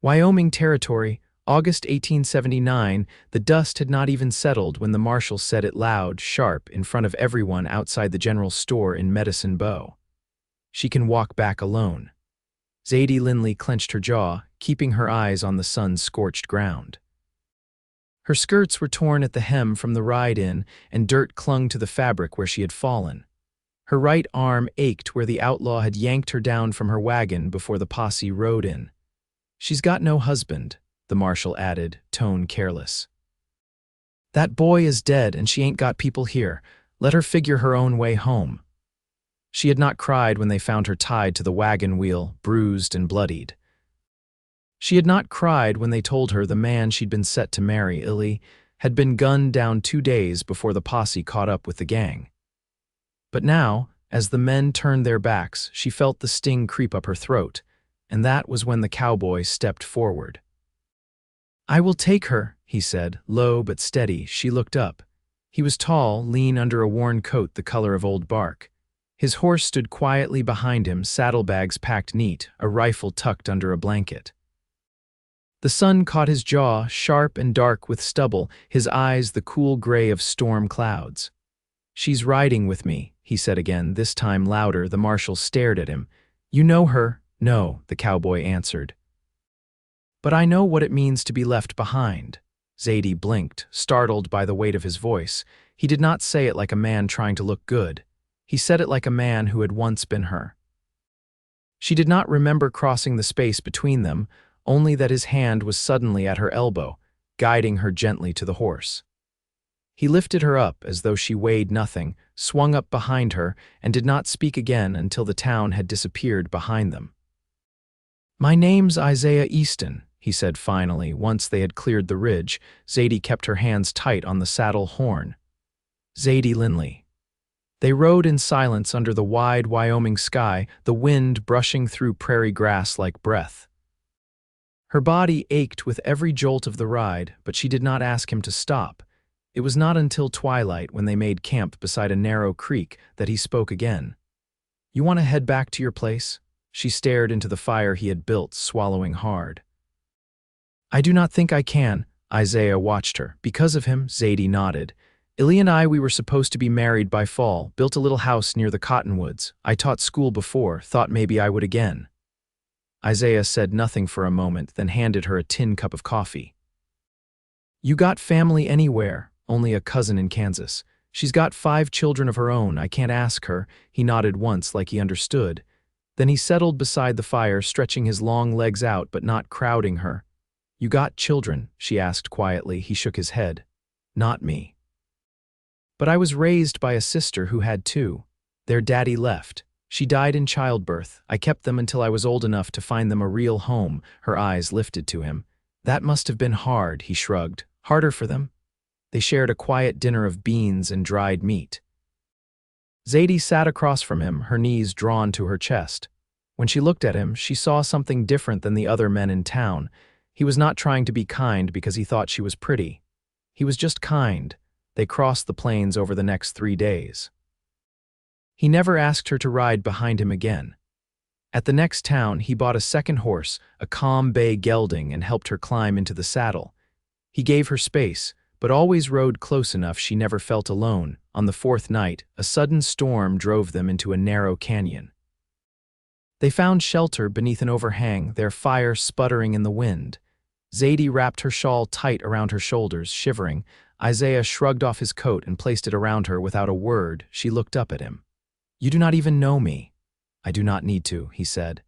Wyoming Territory, August 1879, the dust had not even settled when the marshal said it loud, sharp, in front of everyone outside the general store in Medicine Bow. She can walk back alone. Zadie Linley clenched her jaw, keeping her eyes on the sun-scorched ground. Her skirts were torn at the hem from the ride-in, and dirt clung to the fabric where she had fallen. Her right arm ached where the outlaw had yanked her down from her wagon before the posse rode in. "She's got no husband," the marshal added, tone careless. "That boy is dead and she ain't got people here. Let her figure her own way home." She had not cried when they found her tied to the wagon wheel, bruised and bloodied. She had not cried when they told her the man she'd been set to marry, Illy, had been gunned down 2 days before the posse caught up with the gang. But now, as the men turned their backs, she felt the sting creep up her throat, and that was when the cowboy stepped forward. "I will take her," he said, low but steady. She looked up. He was tall, lean under a worn coat the color of old bark. His horse stood quietly behind him, saddlebags packed neat, a rifle tucked under a blanket. The sun caught his jaw, sharp and dark with stubble, his eyes the cool gray of storm clouds. "She's riding with me," he said again, this time louder. The marshal stared at him. "You know her?" "No," the cowboy answered. "But I know what it means to be left behind." Zadie blinked, startled by the weight of his voice. He did not say it like a man trying to look good. He said it like a man who had once been her. She did not remember crossing the space between them, only that his hand was suddenly at her elbow, guiding her gently to the horse. He lifted her up as though she weighed nothing, swung up behind her, and did not speak again until the town had disappeared behind them. "My name's Isaiah Easton," he said finally, once they had cleared the ridge. Zadie kept her hands tight on the saddle horn. "Zadie Linley." They rode in silence under the wide Wyoming sky, the wind brushing through prairie grass like breath. Her body ached with every jolt of the ride, but she did not ask him to stop. It was not until twilight, when they made camp beside a narrow creek, that he spoke again. "You want to head back to your place?" She stared into the fire he had built, swallowing hard. "I do not think I can." Isaiah watched her. "Because of him?" Zadie nodded. "Illy and I, we were supposed to be married by fall, built a little house near the cottonwoods. I taught school before, thought maybe I would again." Isaiah said nothing for a moment, then handed her a tin cup of coffee. "You got family anywhere?" "Only a cousin in Kansas. She's got 5 children of her own. I can't ask her." He nodded once like he understood. Then he settled beside the fire, stretching his long legs out but not crowding her. "You got children?" she asked quietly. He shook his head. "Not me. But I was raised by a sister who had 2. Their daddy left. She died in childbirth. I kept them until I was old enough to find them a real home." Her eyes lifted to him. "That must have been hard," he shrugged. "Harder for them?" They shared a quiet dinner of beans and dried meat. Zadie sat across from him, her knees drawn to her chest. When she looked at him, she saw something different than the other men in town. He was not trying to be kind because he thought she was pretty. He was just kind. They crossed the plains over the next 3 days. He never asked her to ride behind him again. At the next town, he bought a second horse, a calm bay gelding, and helped her climb into the saddle. He gave her space, but always rode close enough she never felt alone. On the 4th night, a sudden storm drove them into a narrow canyon. They found shelter beneath an overhang, their fire sputtering in the wind. Zadie wrapped her shawl tight around her shoulders, shivering. Isaiah shrugged off his coat and placed it around her without a word. She looked up at him. "You do not even know me." "I do not need to," he said.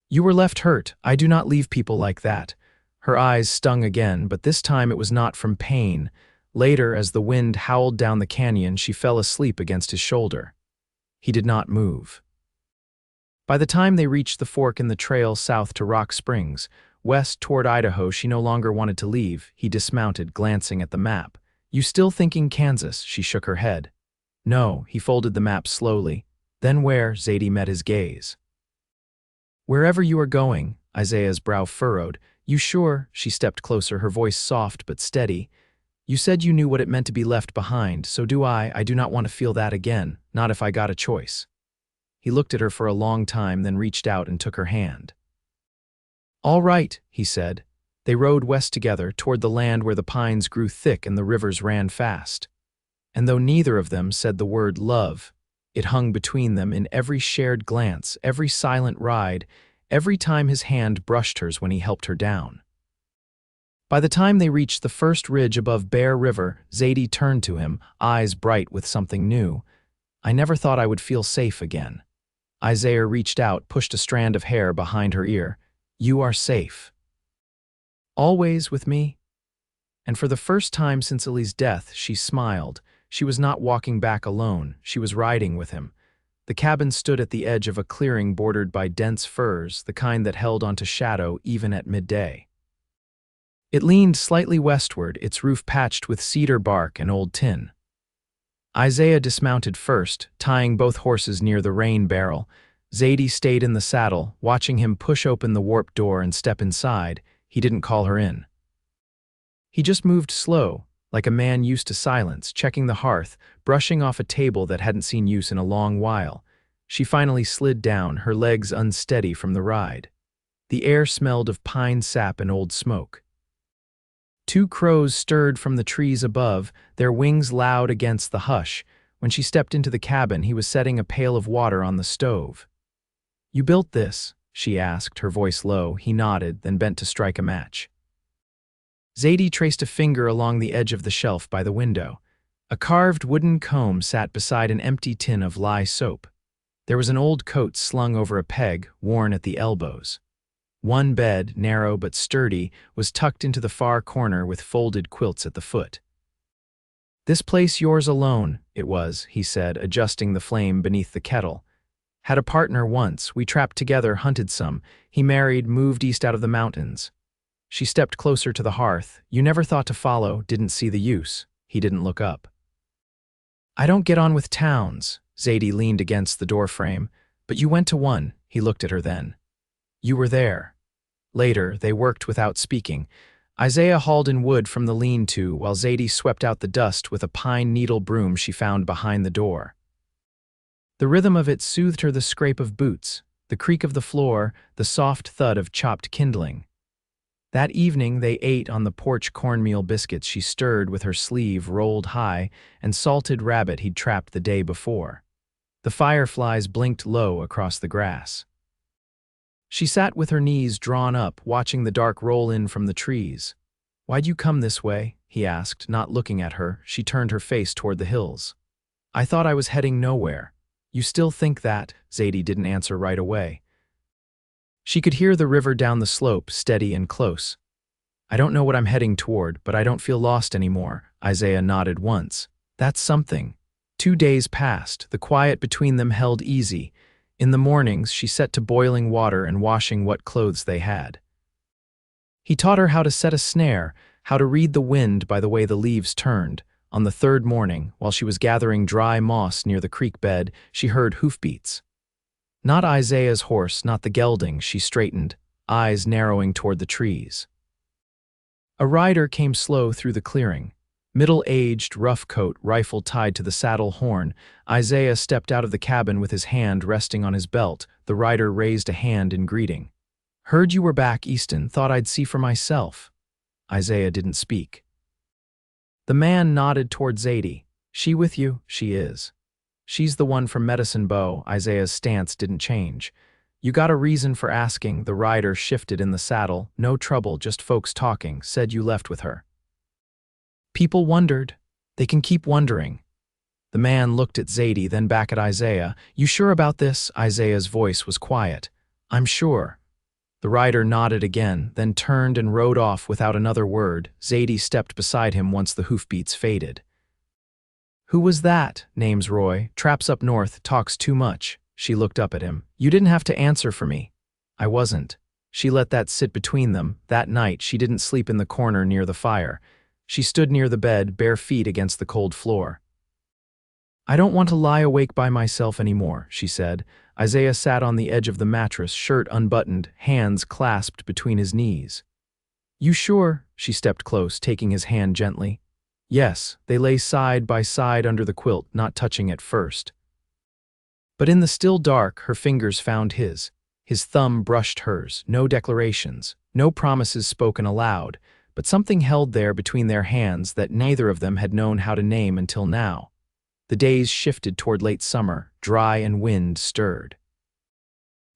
"You were left hurt. I do not leave people like that." Her eyes stung again, but this time it was not from pain. Later, as the wind howled down the canyon, she fell asleep against his shoulder. He did not move. By the time they reached the fork in the trail south to Rock Springs, west toward Idaho, she no longer wanted to leave. He dismounted, glancing at the map. "You still thinking Kansas?" She shook her head. "No." He folded the map slowly. "Then where?" Zadie met his gaze. "Wherever you are going." Isaiah's brow furrowed. "You sure?" She stepped closer, her voice soft but steady. "You said you knew what it meant to be left behind, so do I. I do not want to feel that again, not if I got a choice." He looked at her for a long time, then reached out and took her hand. "All right," he said. They rode west together toward the land where the pines grew thick and the rivers ran fast. And though neither of them said the word love, it hung between them in every shared glance, every silent ride, every time his hand brushed hers when he helped her down. By the time they reached the first ridge above Bear River, Zadie turned to him, eyes bright with something new. "I never thought I would feel safe again." Isaiah reached out, pushed a strand of hair behind her ear. "You are safe. Always with me?" And for the first time since Ellie's death, she smiled. She was not walking back alone, she was riding with him. The cabin stood at the edge of a clearing bordered by dense firs, the kind that held onto shadow even at midday. It leaned slightly westward, its roof patched with cedar bark and old tin. Isaiah dismounted first, tying both horses near the rain barrel. Zadie stayed in the saddle, watching him push open the warped door and step inside. He didn't call her in. He just moved slow, like a man used to silence, checking the hearth, brushing off a table that hadn't seen use in a long while. She finally slid down, her legs unsteady from the ride. The air smelled of pine sap and old smoke. Two crows stirred from the trees above, their wings loud against the hush. When she stepped into the cabin, he was setting a pail of water on the stove. "You built this?" she asked, her voice low. He nodded, then bent to strike a match. Zadie traced a finger along the edge of the shelf by the window. A carved wooden comb sat beside an empty tin of lye soap. There was an old coat slung over a peg, worn at the elbows. One bed, narrow but sturdy, was tucked into the far corner with folded quilts at the foot. "This place yours alone," it was, he said, adjusting the flame beneath the kettle. "Had a partner once, we trapped together, hunted some. He married, moved east out of the mountains." She stepped closer to the hearth. "You never thought to follow, didn't see the use." He didn't look up. "I don't get on with towns." Zadie leaned against the doorframe. "But you went to one." He looked at her then. "You were there." Later, they worked without speaking. Isaiah hauled in wood from the lean-to, while Zadie swept out the dust with a pine needle broom she found behind the door. The rhythm of it soothed her, the scrape of boots, the creak of the floor, the soft thud of chopped kindling. That evening they ate on the porch cornmeal biscuits she stirred with her sleeve rolled high and salted rabbit he'd trapped the day before. The fireflies blinked low across the grass. She sat with her knees drawn up, watching the dark roll in from the trees. "Why'd you come this way?" he asked, not looking at her. She turned her face toward the hills. "I thought I was heading nowhere." "You still think that?" Zadie didn't answer right away. She could hear the river down the slope, steady and close. "I don't know what I'm heading toward, but I don't feel lost anymore." Isaiah nodded once. "That's something." 2 days passed. The quiet between them held easy. In the mornings, she set to boiling water and washing what clothes they had. He taught her how to set a snare, how to read the wind by the way the leaves turned. On the third morning, while she was gathering dry moss near the creek bed, she heard hoofbeats. Not Isaiah's horse, not the gelding. She straightened, eyes narrowing toward the trees. A rider came slow through the clearing. Middle-aged, rough coat, rifle tied to the saddle horn. Isaiah stepped out of the cabin with his hand resting on his belt. The rider raised a hand in greeting. "Heard you were back, Easton. Thought I'd see for myself." Isaiah didn't speak. The man nodded toward Zadie. "She with you?" "She is." "She's the one from Medicine Bow." Isaiah's stance didn't change. "You got a reason for asking?" The rider shifted in the saddle. "No trouble, just folks talking. Said you left with her." "People wondered. They can keep wondering." The man looked at Zadie, then back at Isaiah. "You sure about this?" Isaiah's voice was quiet. "I'm sure." The rider nodded again, then turned and rode off without another word. Zadie stepped beside him once the hoofbeats faded. "Who was that?" "Name's Roy. Traps up north, talks too much." She looked up at him. "You didn't have to answer for me." "I wasn't." She let that sit between them. That night, she didn't sleep in the corner near the fire. She stood near the bed, bare feet against the cold floor. "I don't want to lie awake by myself anymore," she said. Isaiah sat on the edge of the mattress, shirt unbuttoned, hands clasped between his knees. "You sure?" She stepped close, taking his hand gently. "Yes." They lay side by side under the quilt, not touching at first. But in the still dark, her fingers found his His thumb brushed hers, no declarations, no promises spoken aloud, but something held there between their hands that neither of them had known how to name until now. The days shifted toward late summer, dry and wind stirred.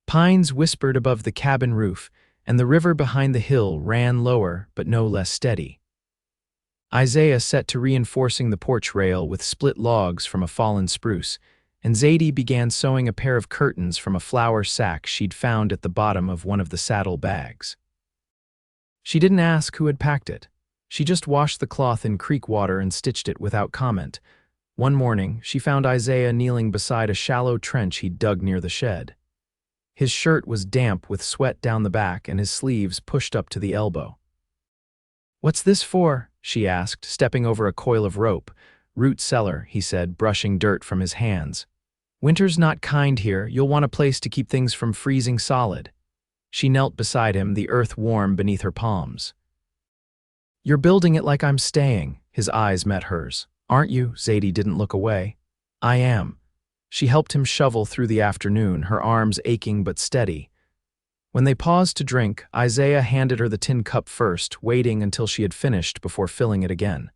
Pines whispered above the cabin roof, and the river behind the hill ran lower but no less steady. Isaiah set to reinforcing the porch rail with split logs from a fallen spruce, and Zadie began sewing a pair of curtains from a flour sack she'd found at the bottom of one of the saddle bags. She didn't ask who had packed it. She just washed the cloth in creek water and stitched it without comment. One morning, she found Isaiah kneeling beside a shallow trench he'd dug near the shed. His shirt was damp with sweat down the back and his sleeves pushed up to the elbow. "What's this for?" she asked, stepping over a coil of rope. "Root cellar," he said, brushing dirt from his hands. "Winter's not kind here. You'll want a place to keep things from freezing solid." She knelt beside him, the earth warm beneath her palms. "You're building it like I'm staying." His eyes met hers. "Aren't you?" Zadie didn't look away. "I am." She helped him shovel through the afternoon, her arms aching but steady. When they paused to drink, Isaiah handed her the tin cup first, waiting until she had finished before filling it again.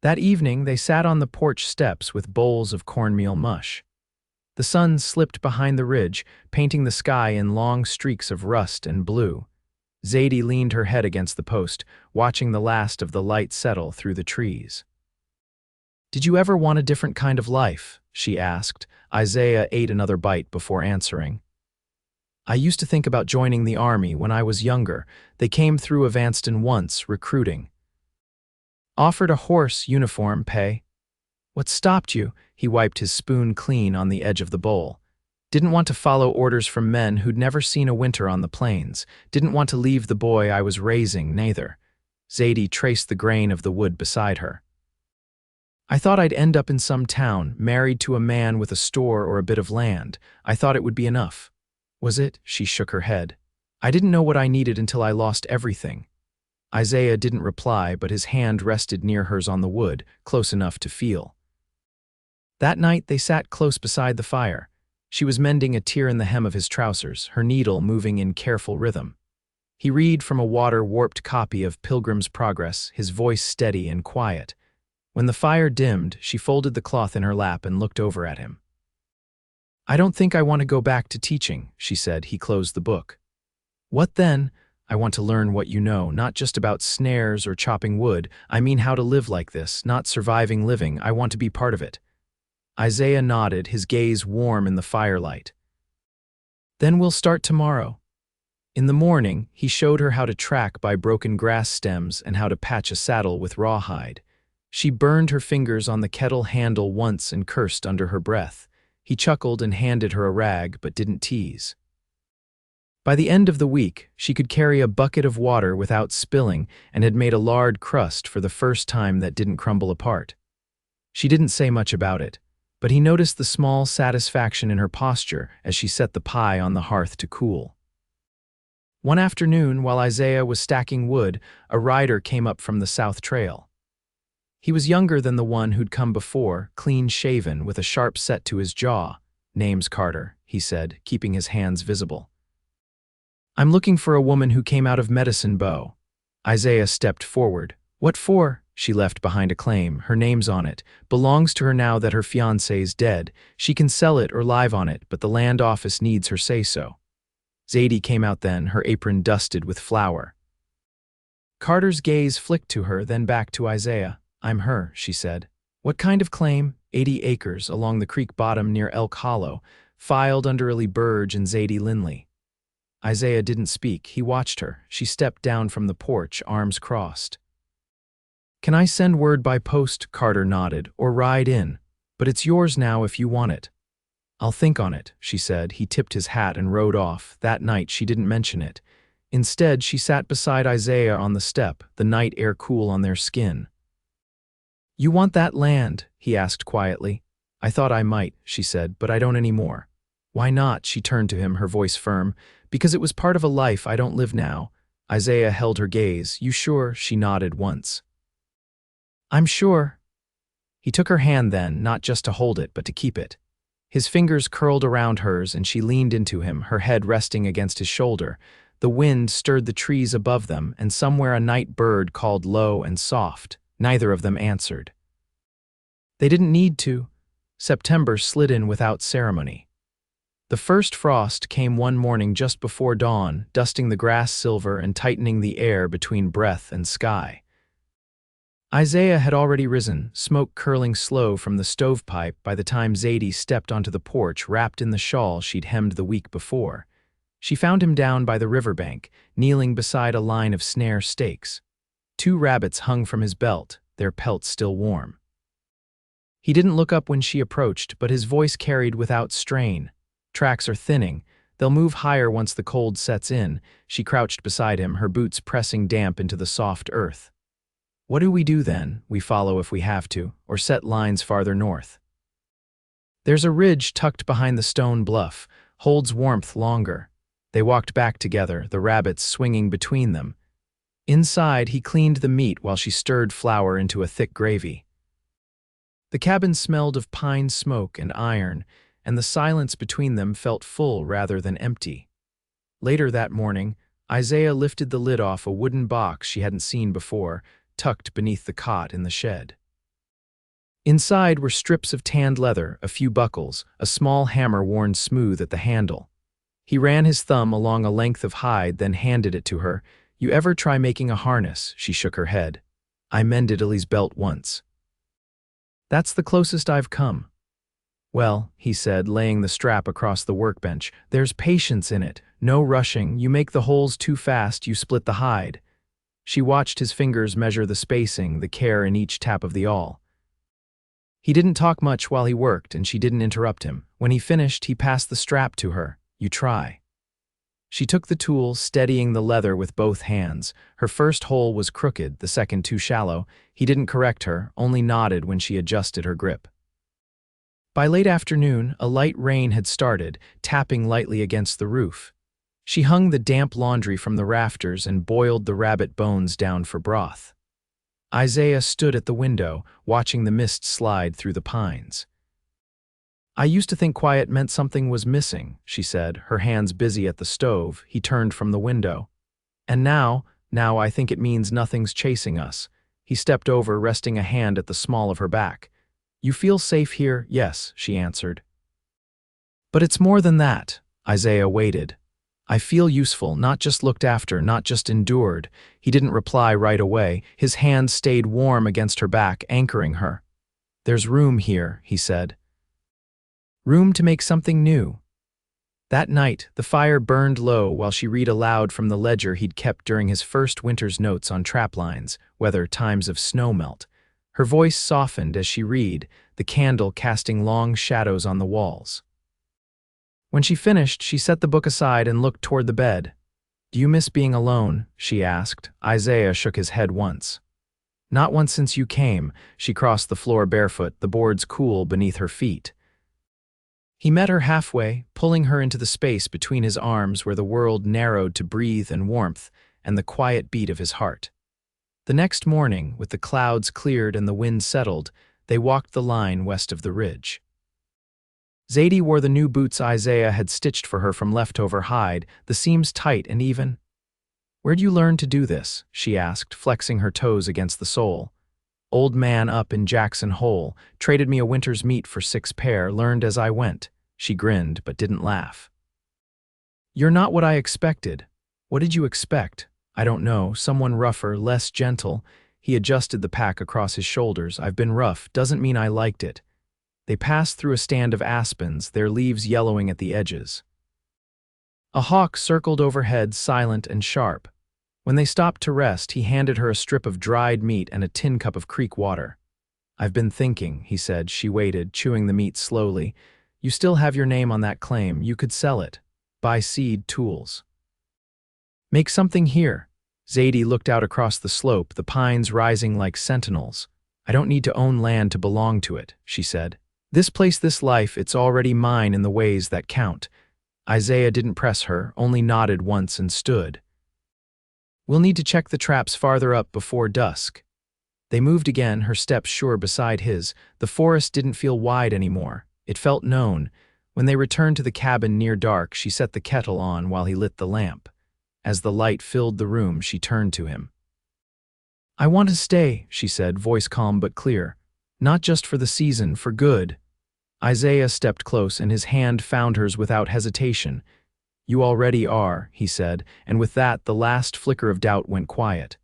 That evening, they sat on the porch steps with bowls of cornmeal mush. The sun slipped behind the ridge, painting the sky in long streaks of rust and blue. Zadie leaned her head against the post, watching the last of the light settle through the trees. "Did you ever want a different kind of life?" she asked. Isaiah ate another bite before answering. "I used to think about joining the army when I was younger. They came through Evanston once, recruiting. Offered a horse uniform pay." "What stopped you?" He wiped his spoon clean on the edge of the bowl. "Didn't want to follow orders from men who'd never seen a winter on the plains. Didn't want to leave the boy I was raising, neither." Zadie traced the grain of the wood beside her. "I thought I'd end up in some town, married to a man with a store or a bit of land. I thought it would be enough." "Was it?" She shook her head. "I didn't know what I needed until I lost everything." Isaiah didn't reply, but his hand rested near hers on the wood, close enough to feel. That night they sat close beside the fire. She was mending a tear in the hem of his trousers, her needle moving in careful rhythm. He read from a water-warped copy of Pilgrim's Progress, his voice steady and quiet. When the fire dimmed, she folded the cloth in her lap and looked over at him. "I don't think I want to go back to teaching," she said. He closed the book. "What then?" "I want to learn what you know, not just about snares or chopping wood. I mean how to live like this, not surviving living. I want to be part of it." Isaiah nodded, his gaze warm in the firelight. "Then we'll start tomorrow." In the morning, he showed her how to track by broken grass stems and how to patch a saddle with rawhide. She burned her fingers on the kettle handle once and cursed under her breath. He chuckled and handed her a rag, but didn't tease. By the end of the week, she could carry a bucket of water without spilling and had made a lard crust for the first time that didn't crumble apart. She didn't say much about it, but he noticed the small satisfaction in her posture as she set the pie on the hearth to cool. One afternoon, while Isaiah was stacking wood, a rider came up from the South Trail. He was younger than the one who'd come before, clean-shaven, with a sharp set to his jaw. "Name's Carter," he said, keeping his hands visible. "I'm looking for a woman who came out of Medicine Bow." Isaiah stepped forward. "What for?" She left behind a claim. "Her name's on it. Belongs to her now that her fiancé's dead. She can sell it or live on it, but the land office needs her say-so." Zadie came out then, her apron dusted with flour. Carter's gaze flicked to her, then back to Isaiah. "I'm her," she said. "What kind of claim?" 80 acres along the creek bottom near Elk Hollow, filed under Illy Burge and Zadie Linley. Isaiah didn't speak. He watched her. She stepped down from the porch, arms crossed. "Can I send word by post?" Carter nodded. "Or ride in. But it's yours now if you want it." "I'll think on it," she said. He tipped his hat and rode off. That night she didn't mention it. Instead, she sat beside Isaiah on the step, the night air cool on their skin. "You want that land?" he asked quietly. "I thought I might," she said, "but I don't anymore." "Why not?" She turned to him, her voice firm. "Because it was part of a life I don't live now." Isaiah held her gaze. "You sure?" She nodded once. "I'm sure." He took her hand then, not just to hold it, but to keep it. His fingers curled around hers and she leaned into him, her head resting against his shoulder. The wind stirred the trees above them, and somewhere a night bird called low and soft. Neither of them answered. They didn't need to. September slid in without ceremony. The first frost came one morning just before dawn, dusting the grass silver and tightening the air between breath and sky. Isaiah had already risen, smoke curling slow from the stovepipe by the time Zadie stepped onto the porch wrapped in the shawl she'd hemmed the week before. She found him down by the riverbank, kneeling beside a line of snare stakes. 2 rabbits hung from his belt, their pelts still warm. He didn't look up when she approached, but his voice carried without strain. Tracks are thinning. They'll move higher once the cold sets in. She crouched beside him, her boots pressing damp into the soft earth. What do we do then? We follow if we have to, or set lines farther north. There's a ridge tucked behind the stone bluff, holds warmth longer. They walked back together, the rabbits swinging between them. Inside, he cleaned the meat while she stirred flour into a thick gravy. The cabin smelled of pine smoke and iron, and the silence between them felt full rather than empty. Later that morning, Isaiah lifted the lid off a wooden box she hadn't seen before, tucked beneath the cot in the shed. Inside were strips of tanned leather, a few buckles, a small hammer worn smooth at the handle. He ran his thumb along a length of hide, then handed it to her. You ever try making a harness? She shook her head. I mended Ellie's belt once. That's the closest I've come. Well, he said, laying the strap across the workbench, there's patience in it, no rushing. You make the holes too fast, you split the hide. She watched his fingers measure the spacing, the care in each tap of the awl. He didn't talk much while he worked, and she didn't interrupt him. When he finished, he passed the strap to her. You try. She took the tool, steadying the leather with both hands. Her first hole was crooked, the second too shallow. He didn't correct her, only nodded when she adjusted her grip. By late afternoon, a light rain had started, tapping lightly against the roof. She hung the damp laundry from the rafters and boiled the rabbit bones down for broth. Isaiah stood at the window, watching the mist slide through the pines. I used to think quiet meant something was missing, she said, her hands busy at the stove. He turned from the window. And now I think it means nothing's chasing us. He stepped over, resting a hand at the small of her back. You feel safe here? Yes, she answered. But it's more than that. Isaiah waited. I feel useful, not just looked after, not just endured. He didn't reply right away. His hand stayed warm against her back, anchoring her. There's room here, he said. Room to make something new. That night, the fire burned low while she read aloud from the ledger he'd kept during his first winter's notes on traplines, weather, times of snowmelt. Her voice softened as she read, the candle casting long shadows on the walls. When she finished, she set the book aside and looked toward the bed. Do you miss being alone? She asked. Isaiah shook his head once. Not once since you came. She crossed the floor barefoot, the boards cool beneath her feet. He met her halfway, pulling her into the space between his arms where the world narrowed to breathe and warmth and the quiet beat of his heart. The next morning, with the clouds cleared and the wind settled, they walked the line west of the ridge. Zadie wore the new boots Isaiah had stitched for her from leftover hide, the seams tight and even. Where'd you learn to do this? She asked, flexing her toes against the sole. Old man up in Jackson Hole, traded me a winter's meat for 6 pair, learned as I went. She grinned, but didn't laugh. You're not what I expected. What did you expect? I don't know, someone rougher, less gentle. He adjusted the pack across his shoulders. I've been rough, doesn't mean I liked it. They passed through a stand of aspens, their leaves yellowing at the edges. A hawk circled overhead, silent and sharp. When they stopped to rest, he handed her a strip of dried meat and a tin cup of creek water. I've been thinking, he said. She waited, chewing the meat slowly. You still have your name on that claim. You could sell it. Buy seed, tools. Make something here. Zadie looked out across the slope, the pines rising like sentinels. I don't need to own land to belong to it, she said. This place, this life, it's already mine in the ways that count. Isaiah didn't press her, only nodded once and stood. We'll need to check the traps farther up before dusk. They moved again, her steps sure beside his. The forest didn't feel wide anymore. It felt known. When they returned to the cabin near dark, she set the kettle on while he lit the lamp. As the light filled the room, she turned to him. "I want to stay," she said, voice calm but clear. "Not just for the season, for good." Isaiah stepped close, and his hand found hers without hesitation. "You already are," he said, and with that the last flicker of doubt went quiet.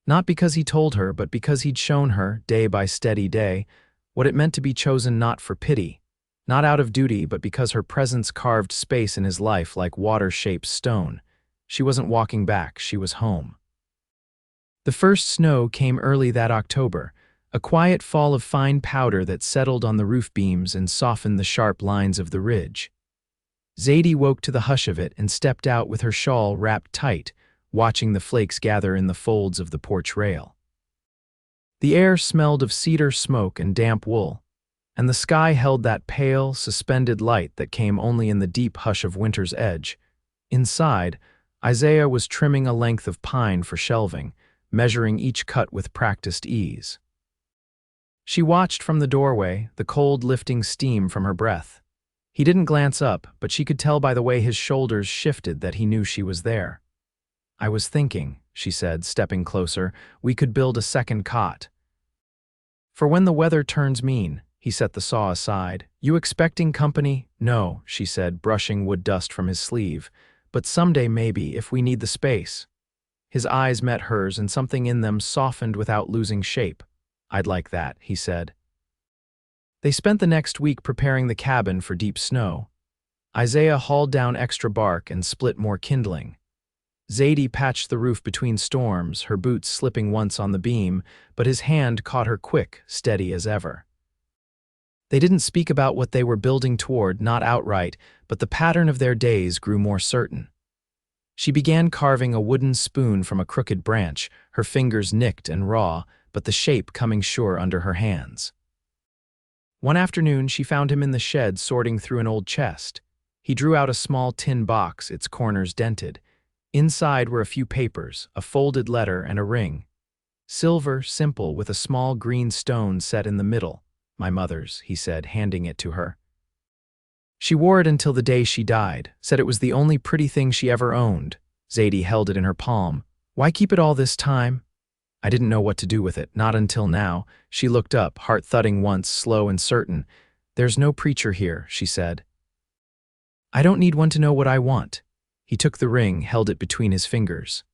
Not because he told her, but because he'd shown her, day by steady day, what it meant to be chosen not for pity, not out of duty, but because her presence carved space in his life like water-shaped stone. She wasn't walking back, she was home. The first snow came early that October, a quiet fall of fine powder that settled on the roof beams and softened the sharp lines of the ridge. Zadie woke to the hush of it and stepped out with her shawl wrapped tight, watching the flakes gather in the folds of the porch rail. The air smelled of cedar smoke and damp wool, and the sky held that pale, suspended light that came only in the deep hush of winter's edge. Inside, Isaiah was trimming a length of pine for shelving, measuring each cut with practiced ease. She watched from the doorway, the cold lifting steam from her breath. He didn't glance up, but she could tell by the way his shoulders shifted that he knew she was there. "I was thinking," she said, stepping closer, "we could build a second cot. For when the weather turns mean." He set the saw aside. "You expecting company?" "No," she said, brushing wood dust from his sleeve. "But someday maybe, if we need the space." His eyes met hers, and something in them softened without losing shape. "I'd like that," he said. They spent the next week preparing the cabin for deep snow. Isaiah hauled down extra bark and split more kindling. Zadie patched the roof between storms, her boots slipping once on the beam, but his hand caught her quick, steady as ever. They didn't speak about what they were building toward, not outright, but the pattern of their days grew more certain. She began carving a wooden spoon from a crooked branch, her fingers nicked and raw, but the shape coming sure under her hands. One afternoon, she found him in the shed sorting through an old chest. He drew out a small tin box, its corners dented. Inside were a few papers, a folded letter, and a ring. Silver, simple, with a small green stone set in the middle. "My mother's," he said, handing it to her. She wore it until the day she died, said it was the only pretty thing she ever owned. Zadie held it in her palm. "Why keep it all this time?" "I didn't know what to do with it, not until now." She looked up, heart thudding once, slow and certain. "There's no preacher here," she said. "I don't need one to know what I want." He took the ring, held it between his fingers.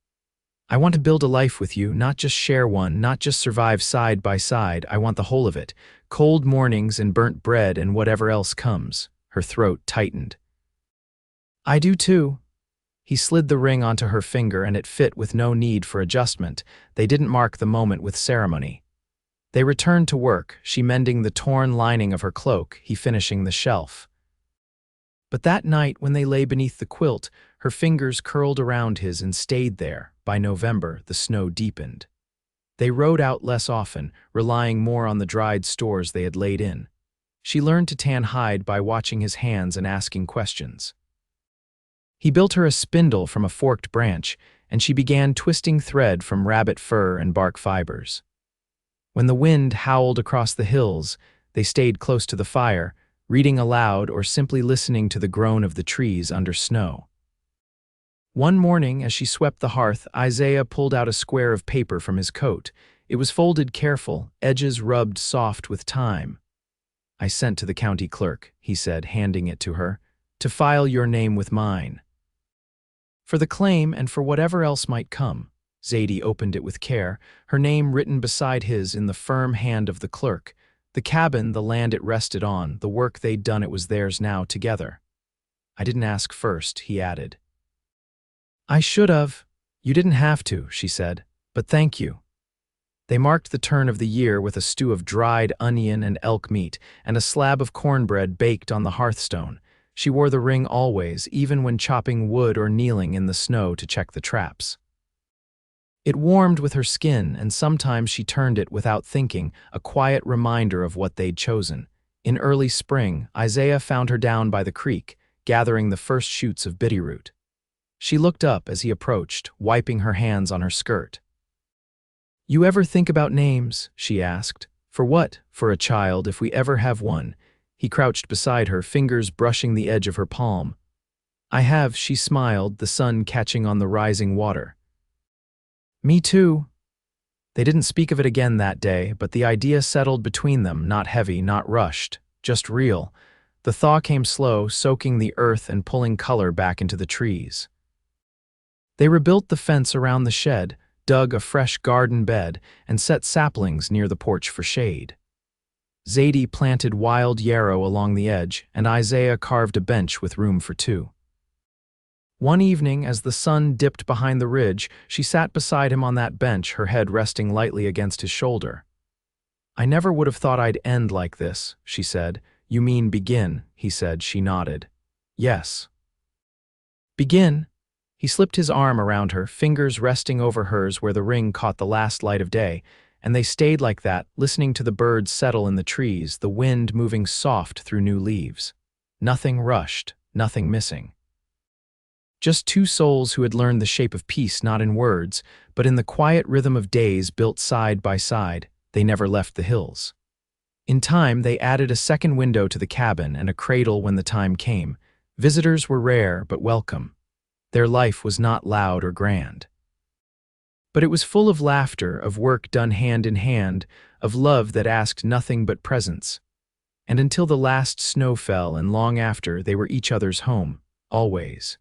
"I want to build a life with you, not just share one, not just survive side by side. I want the whole of it. Cold mornings and burnt bread and whatever else comes." Her throat tightened. "I do too." He slid the ring onto her finger, and it fit with no need for adjustment. They didn't mark the moment with ceremony. They returned to work, she mending the torn lining of her cloak, he finishing the shelf. But that night, when they lay beneath the quilt, her fingers curled around his and stayed there. By November, the snow deepened. They rode out less often, relying more on the dried stores they had laid in. She learned to tan hide by watching his hands and asking questions. He built her a spindle from a forked branch, and she began twisting thread from rabbit fur and bark fibers. When the wind howled across the hills, they stayed close to the fire, reading aloud or simply listening to the groan of the trees under snow. One morning, as she swept the hearth, Isaiah pulled out a square of paper from his coat. It was folded careful, edges rubbed soft with time. "I sent to the county clerk," he said, handing it to her, "to file your name with mine. For the claim and for whatever else might come." Zadie opened it with care, her name written beside his in the firm hand of the clerk. The cabin, the land it rested on, the work they'd done, it was theirs now, together. "I didn't ask first," he added. "I should have." "You didn't have to," she said, "but thank you." They marked the turn of the year with a stew of dried onion and elk meat, and a slab of cornbread baked on the hearthstone. She wore the ring always, even when chopping wood or kneeling in the snow to check the traps. It warmed with her skin, and sometimes she turned it without thinking, a quiet reminder of what they'd chosen. In early spring, Isaiah found her down by the creek, gathering the first shoots of bitterroot. She looked up as he approached, wiping her hands on her skirt. "You ever think about names?" she asked. "For what, for a child, if we ever have one?" He crouched beside her, fingers brushing the edge of her palm. "I have," she smiled, the sun catching on the rising water. "Me too." They didn't speak of it again that day, but the idea settled between them, not heavy, not rushed, just real. The thaw came slow, soaking the earth and pulling color back into the trees. They rebuilt the fence around the shed, dug a fresh garden bed, and set saplings near the porch for shade. Zadie planted wild yarrow along the edge, and Isaiah carved a bench with room for two. One evening, as the sun dipped behind the ridge, she sat beside him on that bench, her head resting lightly against his shoulder. "I never would have thought I'd end like this," she said. "You mean begin," he said. She nodded. "Yes." "Begin?" He slipped his arm around her, fingers resting over hers where the ring caught the last light of day, and they stayed like that, listening to the birds settle in the trees, the wind moving soft through new leaves. Nothing rushed, nothing missing. Just two souls who had learned the shape of peace not in words, but in the quiet rhythm of days built side by side. They never left the hills. In time, they added a second window to the cabin and a cradle when the time came. Visitors were rare but welcome. Their life was not loud or grand. But it was full of laughter, of work done hand in hand, of love that asked nothing but presence. And until the last snow fell and long after, they were each other's home, always.